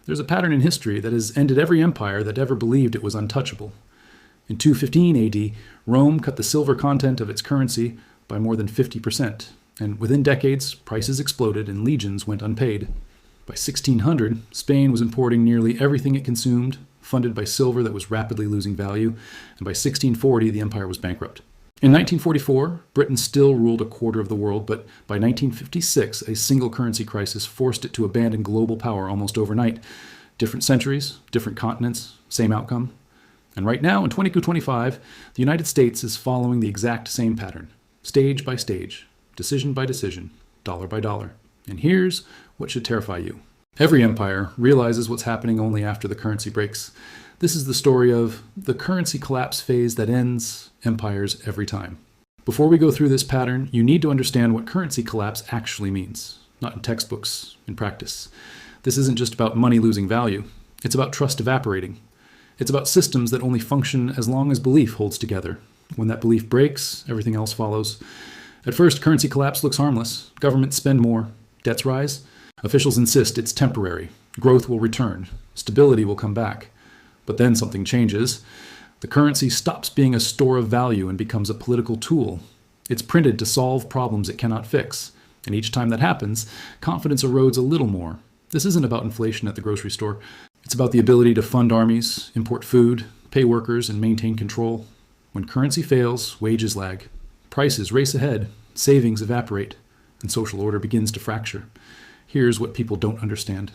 There's a pattern in history that has ended every empire that ever believed it was untouchable. In 215 AD, Rome cut the silver content of its currency by more than 50%, and within decades, prices exploded and legions went unpaid. By 1600, Spain was importing nearly everything it consumed, funded by silver that was rapidly losing value, and by 1640, the empire was bankrupt. In 1944, Britain still ruled a quarter of the world, but by 1956, a single currency crisis forced it to abandon global power almost overnight. Different centuries, different continents, same outcome. And right now, in 2025, the United States is following the exact same pattern, stage by stage, decision by decision, dollar by dollar. And here's what should terrify you. Every empire realizes what's happening only after the currency breaks. This is the story of the currency collapse phase that ends empires every time. Before we go through this pattern, you need to understand what currency collapse actually means, not in textbooks, in practice. This isn't just about money losing value. It's about trust evaporating. It's about systems that only function as long as belief holds together. When that belief breaks, everything else follows. At first, currency collapse looks harmless. Governments spend more. Debts rise. Officials insist it's temporary. Growth will return. Stability will come back. But then something changes. The currency stops being a store of value and becomes a political tool. It's printed to solve problems it cannot fix. And each time that happens, confidence erodes a little more. This isn't about inflation at the grocery store. It's about the ability to fund armies, import food, pay workers, and maintain control. When currency fails, wages lag. Prices race ahead, savings evaporate, and social order begins to fracture. Here's what people don't understand.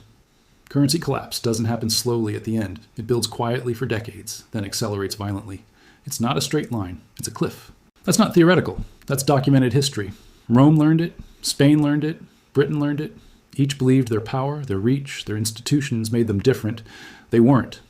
Currency collapse doesn't happen slowly at the end. It builds quietly for decades, then accelerates violently. It's not a straight line. It's a cliff. That's not theoretical. That's documented history. Rome learned it. Spain learned it. Britain learned it. Each believed their power, their reach, their institutions made them different. They weren't.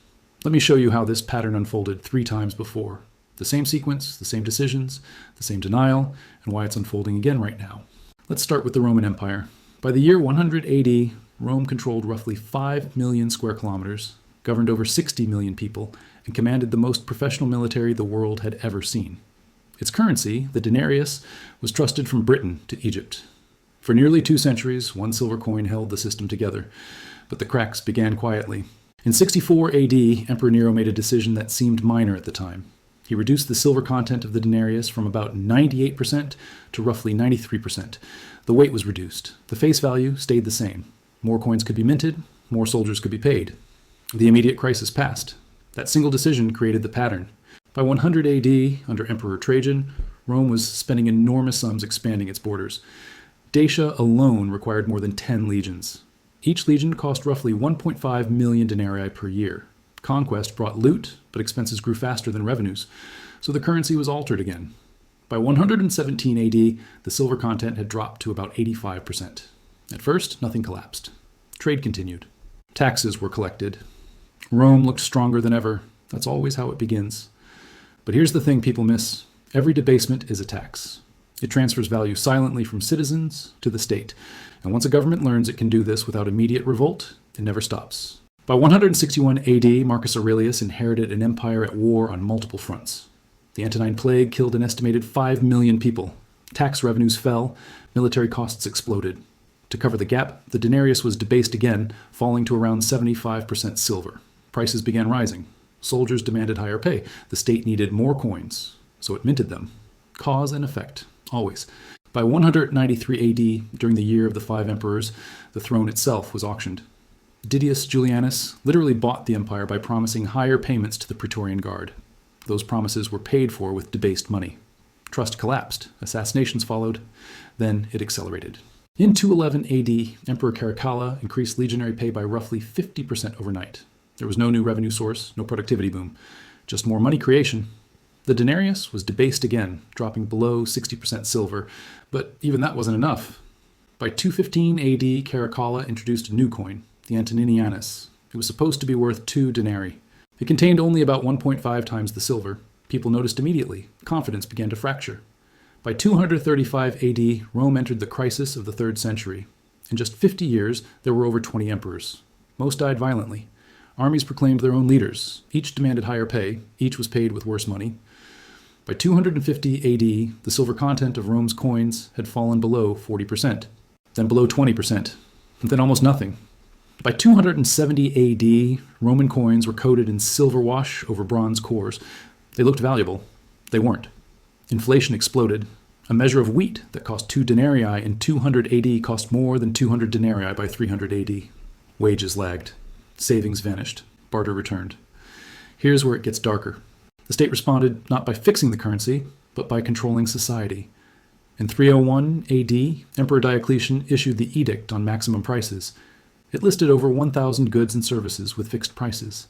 Let me show you how this pattern unfolded 3 times before. The same sequence, the same decisions, the same denial, and why it's unfolding again right now. Let's start with the Roman Empire. By the year 100 AD, Rome controlled roughly 5 million square kilometers, governed over 60 million people, and commanded the most professional military the world had ever seen. Its currency, the denarius, was trusted from Britain to Egypt. For nearly 2 centuries, one silver coin held the system together, but the cracks began quietly. In 64 AD, Emperor Nero made a decision that seemed minor at the time. He reduced the silver content of the denarius from about 98% to roughly 93%. The weight was reduced. The face value stayed the same. More coins could be minted, more soldiers could be paid. The immediate crisis passed. That single decision created the pattern. By 100 AD, under Emperor Trajan, Rome was spending enormous sums expanding its borders. Dacia alone required more than 10 legions. Each legion cost roughly 1.5 million denarii per year. Conquest brought loot, but expenses grew faster than revenues, so the currency was altered again. By 117 AD, the silver content had dropped to about 85%. At first, nothing collapsed. Trade continued. Taxes were collected. Rome looked stronger than ever. That's always how it begins. But here's the thing people miss. Every debasement is a tax. It transfers value silently from citizens to the state. And once a government learns it can do this without immediate revolt, it never stops. By 161 AD, Marcus Aurelius inherited an empire at war on multiple fronts. The Antonine Plague killed an estimated 5 million people. Tax revenues fell. Military costs exploded. To cover the gap, the denarius was debased again, falling to around 75% silver. Prices began rising. Soldiers demanded higher pay. The state needed more coins, so it minted them. Cause and effect, always. By 193 AD, during the year of the 5 emperors, the throne itself was auctioned. Didius Julianus literally bought the empire by promising higher payments to the Praetorian Guard. Those promises were paid for with debased money. Trust collapsed. Assassinations followed. Then it accelerated. In 211 AD, Emperor Caracalla increased legionary pay by roughly 50% overnight. There was no new revenue source, no productivity boom, just more money creation. The denarius was debased again, dropping below 60% silver, but even that wasn't enough. By 215 AD, Caracalla introduced a new coin, the Antoninianus. It was supposed to be worth 2 denarii. It contained only about 1.5 times the silver. People noticed immediately. Confidence began to fracture. By 235 AD, Rome entered the crisis of the 3rd century. In just 50 years, there were over 20 emperors. Most died violently. Armies proclaimed their own leaders. Each demanded higher pay. Each was paid with worse money. By 250 AD, the silver content of Rome's coins had fallen below 40%, then below 20%, and then almost nothing. By 270 AD, Roman coins were coated in silver wash over bronze cores. They looked valuable. They weren't. Inflation exploded. A measure of wheat that cost 2 denarii in 200 AD cost more than 200 denarii by 300 AD. Wages lagged. Savings vanished. Barter returned. Here's where it gets darker. The state responded not by fixing the currency, but by controlling society. In 301 AD, Emperor Diocletian issued the Edict on Maximum Prices. It listed over 1,000 goods and services with fixed prices.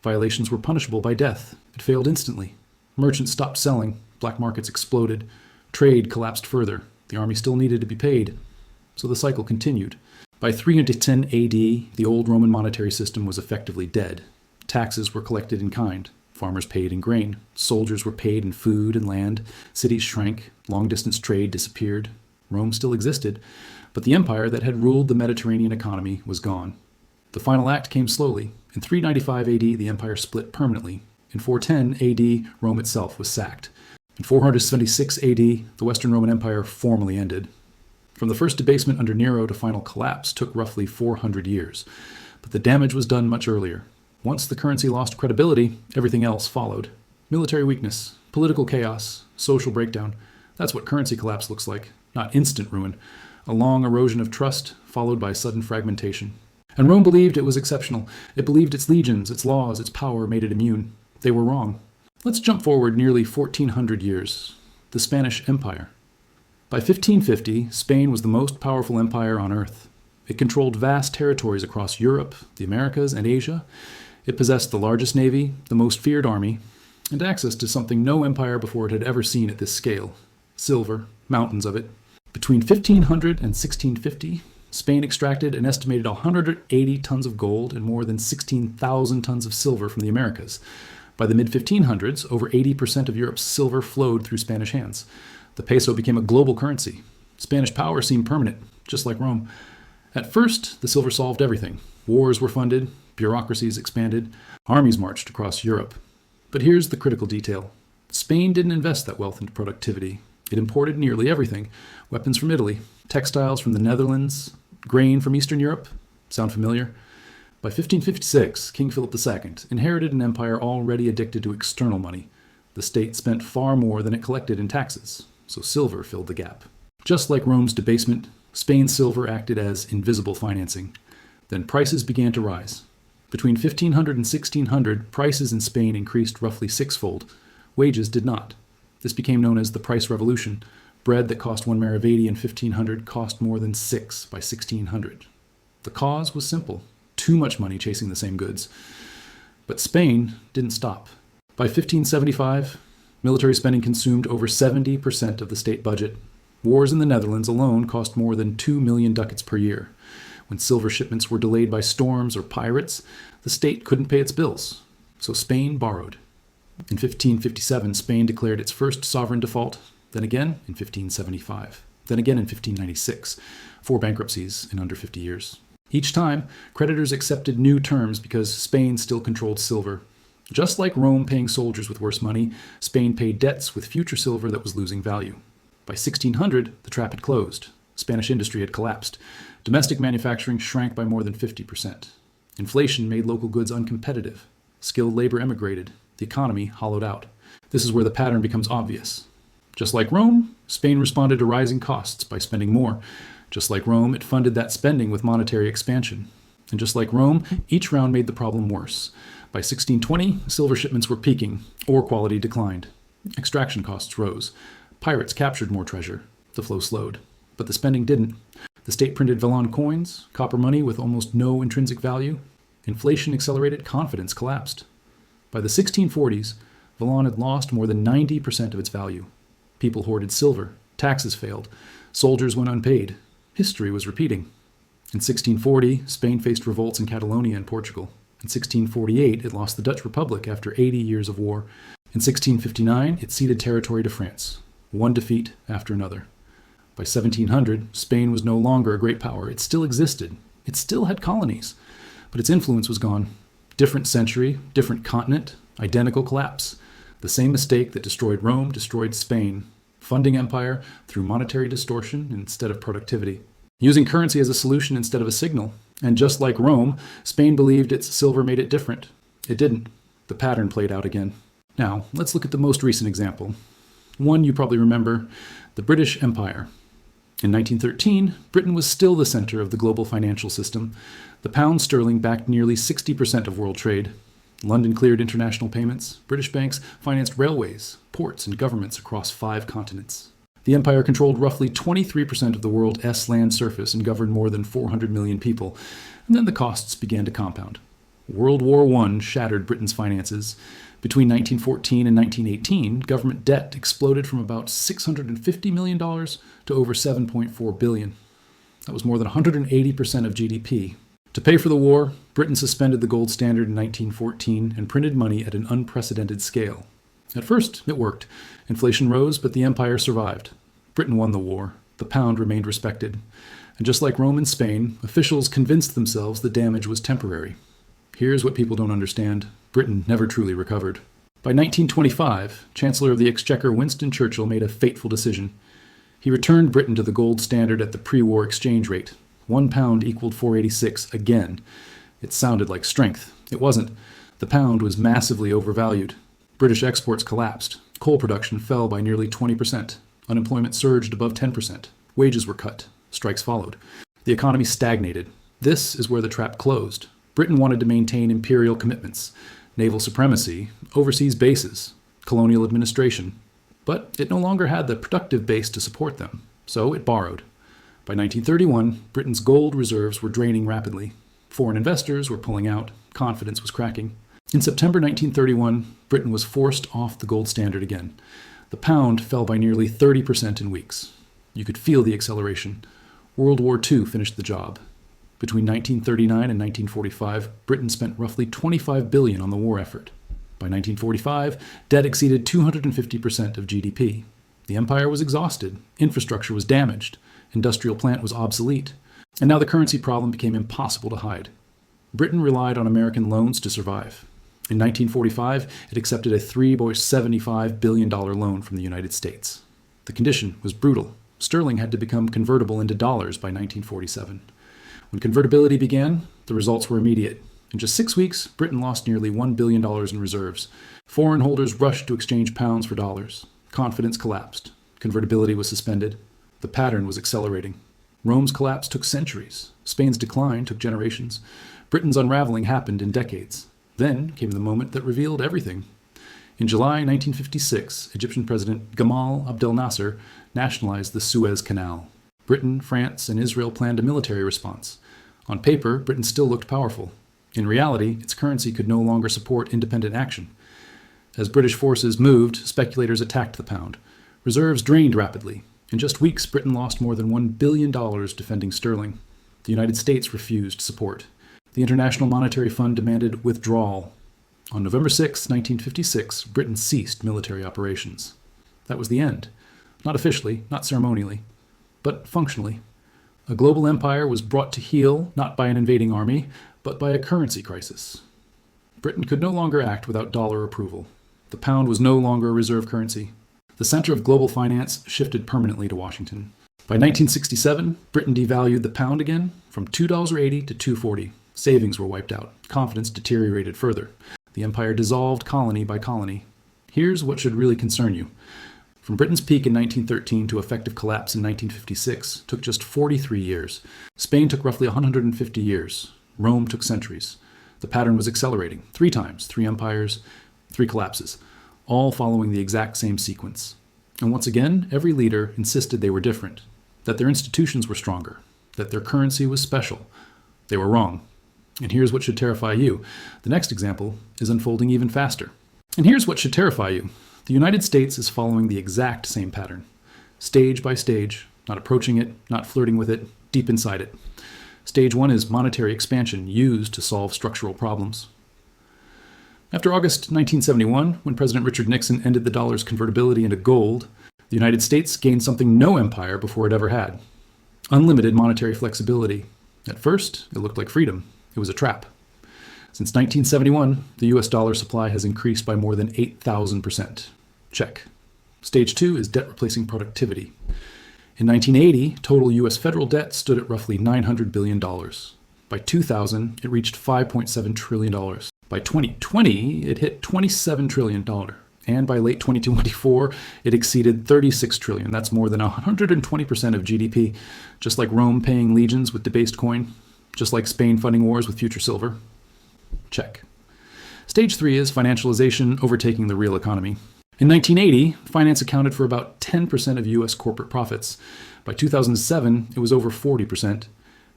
Violations were punishable by death. It failed instantly. Merchants stopped selling. Black markets exploded. Trade collapsed further. The army still needed to be paid. So the cycle continued. By 310 AD, the old Roman monetary system was effectively dead. Taxes were collected in kind. Farmers paid in grain. Soldiers were paid in food and land. Cities shrank. Long-distance trade disappeared. Rome still existed, but the empire that had ruled the Mediterranean economy was gone. The final act came slowly. In 395 AD, the empire split permanently. In 410 AD, Rome itself was sacked. In 476 AD, the Western Roman Empire formally ended. From the first debasement under Nero to final collapse took roughly 400 years, but the damage was done much earlier. Once the currency lost credibility, everything else followed. Military weakness, political chaos, social breakdown. That's what currency collapse looks like, not instant ruin. A long erosion of trust, followed by sudden fragmentation. And Rome believed it was exceptional. It believed its legions, its laws, its power made it immune. They were wrong. Let's jump forward nearly 1,400 years. The Spanish Empire. By 1550, Spain was the most powerful empire on earth. It controlled vast territories across Europe, the Americas, and Asia. It possessed the largest navy, the most feared army, and access to something no empire before it had ever seen at this scale: silver, mountains of it. Between 1500 and 1650, Spain extracted an estimated 180 tons of gold and more than 16,000 tons of silver from the Americas. By the mid-1500s, over 80% of Europe's silver flowed through Spanish hands. The peso became a global currency. Spanish power seemed permanent, just like Rome. At first, the silver solved everything. Wars were funded, bureaucracies expanded, armies marched across Europe. But here's the critical detail. Spain didn't invest that wealth into productivity. It imported nearly everything: weapons from Italy, textiles from the Netherlands, grain from Eastern Europe. Sound familiar? By 1556, King Philip II inherited an empire already addicted to external money. The state spent far more than it collected in taxes, so silver filled the gap. Just like Rome's debasement, Spain's silver acted as invisible financing. Then prices began to rise. Between 1500 and 1600, prices in Spain increased roughly sixfold. Wages did not. This became known as the Price Revolution. Bread that cost 1 maravedì in 1500 cost more than 6 by 1600. The cause was simple: too much money chasing the same goods. But Spain didn't stop. By 1575, military spending consumed over 70% of the state budget. Wars in the Netherlands alone cost more than 2 million ducats per year. When silver shipments were delayed by storms or pirates, the state couldn't pay its bills. So Spain borrowed. In 1557, Spain declared its first sovereign default, then again in 1575, then again in 1596, 4 bankruptcies in under 50 years. Each time, creditors accepted new terms because Spain still controlled silver. Just like Rome paying soldiers with worse money, Spain paid debts with future silver that was losing value. By 1600, the trap had closed. Spanish industry had collapsed. Domestic manufacturing shrank by more than 50%. Inflation made local goods uncompetitive. Skilled labor emigrated. The economy hollowed out. This is where the pattern becomes obvious. Just like Rome, Spain responded to rising costs by spending more. Just like Rome, it funded that spending with monetary expansion. And just like Rome, each round made the problem worse. By 1620, silver shipments were peaking. Ore quality declined. Extraction costs rose. Pirates captured more treasure. The flow slowed. But the spending didn't. The state printed vellon coins, copper money with almost no intrinsic value. Inflation accelerated, confidence collapsed. By the 1640s, vellon had lost more than 90% of its value. People hoarded silver. Taxes failed. Soldiers went unpaid. History was repeating. In 1640, Spain faced revolts in Catalonia and Portugal. In 1648, it lost the Dutch Republic after 80 years of war. In 1659, it ceded territory to France. One defeat after another. By 1700, Spain was no longer a great power. It still existed. It still had colonies. But its influence was gone. Different century, different continent, identical collapse. The same mistake that destroyed Rome destroyed Spain. Funding empire through monetary distortion instead of productivity. Using currency as a solution instead of a signal. And just like Rome, Spain believed its silver made it different. It didn't. The pattern played out again. Now, let's look at the most recent example. One you probably remember, the British Empire. In 1913, Britain was still the center of the global financial system. The pound sterling backed nearly 60% of world trade. London cleared international payments. British banks financed railways, ports, and governments across 5 continents. The empire controlled roughly 23% of the world's land surface and governed more than 400 million people. And then the costs began to compound. World War I shattered Britain's finances. Between 1914 and 1918, government debt exploded from about $650 million to over $7.4 billion. That was more than 180% of GDP. To pay for the war, Britain suspended the gold standard in 1914 and printed money at an unprecedented scale. At first, it worked. Inflation rose, but the empire survived. Britain won the war. The pound remained respected. And just like Rome and Spain, officials convinced themselves the damage was temporary. Here's what people don't understand. Britain never truly recovered. By 1925, Chancellor of the Exchequer Winston Churchill made a fateful decision. He returned Britain to the gold standard at the pre-war exchange rate. £1 equaled 486 again. It sounded like strength. It wasn't. The pound was massively overvalued. British exports collapsed. Coal production fell by nearly 20%. Unemployment surged above 10%. Wages were cut. Strikes followed. The economy stagnated. This is where the trap closed. Britain wanted to maintain imperial commitments, naval supremacy, overseas bases, colonial administration. But it no longer had the productive base to support them, so it borrowed. By 1931, Britain's gold reserves were draining rapidly. Foreign investors were pulling out. Confidence was cracking. In September 1931, Britain was forced off the gold standard again. The pound fell by nearly 30% in weeks. You could feel the acceleration. World War II finished the job. Between 1939 and 1945, Britain spent roughly $25 billion on the war effort. By 1945, debt exceeded 250% of GDP. The empire was exhausted. Infrastructure was damaged. Industrial plant was obsolete. And now the currency problem became impossible to hide. Britain relied on American loans to survive. In 1945, it accepted a $3.75 billion loan from the United States. The condition was brutal. Sterling had to become convertible into dollars by 1947. When convertibility began, the results were immediate. In just 6 weeks, Britain lost nearly $1 billion in reserves. Foreign holders rushed to exchange pounds for dollars. Confidence collapsed. Convertibility was suspended. The pattern was accelerating. Rome's collapse took centuries. Spain's decline took generations. Britain's unraveling happened in decades. Then came the moment that revealed everything. In July 1956, Egyptian President Gamal Abdel Nasser nationalized the Suez Canal. Britain, France, and Israel planned a military response. On paper, Britain still looked powerful. In reality, its currency could no longer support independent action. As British forces moved, speculators attacked the pound. Reserves drained rapidly. In just weeks, Britain lost more than $1 billion defending sterling. The United States refused support. The International Monetary Fund demanded withdrawal. On November 6, 1956, Britain ceased military operations. That was the end. Not officially, not ceremonially, but functionally. A global empire was brought to heel not by an invading army, but by a currency crisis. Britain could no longer act without dollar approval. The pound was no longer a reserve currency. The center of global finance shifted permanently to Washington. By 1967, Britain devalued the pound again from $2.80 to $2.40. Savings were wiped out. Confidence deteriorated further. The empire dissolved colony by colony. Here's what should really concern you. From Britain's peak in 1913 to effective collapse in 1956 took just 43 years. Spain took roughly 150 years. Rome took centuries. The pattern was accelerating. 3 times, 3 empires, 3 collapses, all following the exact same sequence. And once again, every leader insisted they were different, that their institutions were stronger, that their currency was special. They were wrong. And here's what should terrify you. The next example is unfolding even faster. And here's what should terrify you. The United States is following the exact same pattern. Stage by stage, not approaching it, not flirting with it, deep inside it. Stage 1 is monetary expansion used to solve structural problems. After August 1971, when President Richard Nixon ended the dollar's convertibility into gold, the United States gained something no empire before it ever had. Unlimited monetary flexibility. At first, it looked like freedom. It was a trap. Since 1971, the US dollar supply has increased by more than 8,000%. Check. Stage 2 is debt replacing productivity. In 1980, total US federal debt stood at roughly $900 billion. By 2000, it reached $5.7 trillion. By 2020, it hit $27 trillion. And by late 2024, it exceeded $36 trillion. That's more than 120% of GDP. Just like Rome paying legions with debased coin. Just like Spain funding wars with future silver. Check. Stage 3 is financialization overtaking the real economy. In 1980, finance accounted for about 10% of U.S. corporate profits. By 2007, it was over 40%.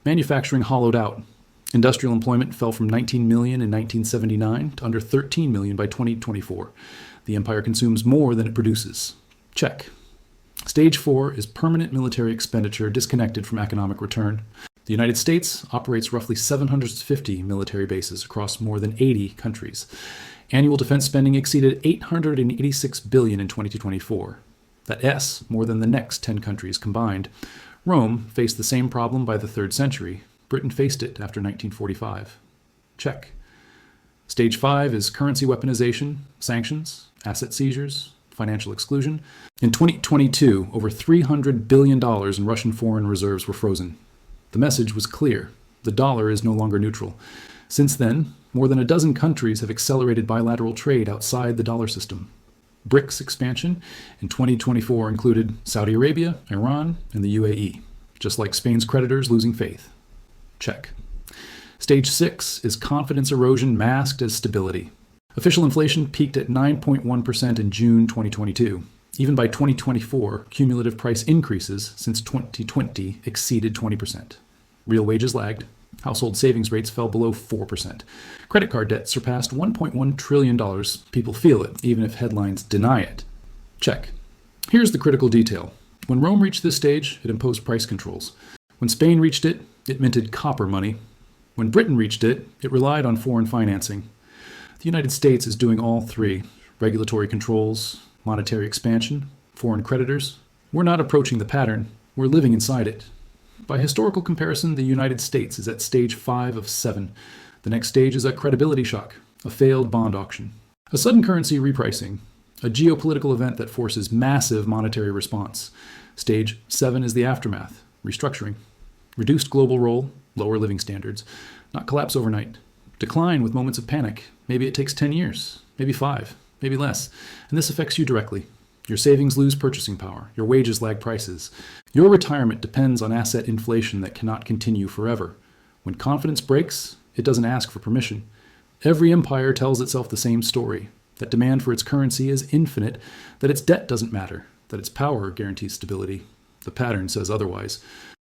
Manufacturing hollowed out. Industrial employment fell from 19 million in 1979 to under 13 million by 2024. The empire consumes more than it produces. Check. Stage 4 is permanent military expenditure disconnected from economic return. The United States operates roughly 750 military bases across more than 80 countries. Annual defense spending exceeded $886 billion in 2024. That's more than the next 10 countries combined. Rome faced the same problem by the 3rd century. Britain faced it after 1945. Check. Stage 5 is currency weaponization, sanctions, asset seizures, financial exclusion. In 2022, over $300 billion in Russian foreign reserves were frozen. The message was clear. The dollar is no longer neutral. Since then, more than a dozen countries have accelerated bilateral trade outside the dollar system. BRICS expansion in 2024 included Saudi Arabia, Iran, and the UAE, just like Spain's creditors losing faith. Check. Stage 6 is confidence erosion masked as stability. Official inflation peaked at 9.1% in June 2022. Even by 2024, cumulative price increases since 2020 exceeded 20%. Real wages lagged. Household savings rates fell below 4%. Credit card debt surpassed $1.1 trillion. People feel it, even if headlines deny it. Check. Here's the critical detail. When Rome reached this stage, it imposed price controls. When Spain reached it, it minted copper money. When Britain reached it, it relied on foreign financing. The United States is doing all three: regulatory controls, monetary expansion, foreign creditors. We're not approaching the pattern, we're living inside it. By historical comparison, the United States is at stage 5 of 7. The next stage is a credibility shock, a failed bond auction, a sudden currency repricing, a geopolitical event that forces massive monetary response. Stage 7 is the aftermath, restructuring, reduced global role, lower living standards, not collapse overnight, decline with moments of panic. Maybe it takes 10 years, maybe 5, maybe less, and this affects you directly. Your savings lose purchasing power. Your wages lag prices. Your retirement depends on asset inflation that cannot continue forever. When confidence breaks, it doesn't ask for permission. Every empire tells itself the same story, that demand for its currency is infinite, that its debt doesn't matter, that its power guarantees stability. The pattern says otherwise.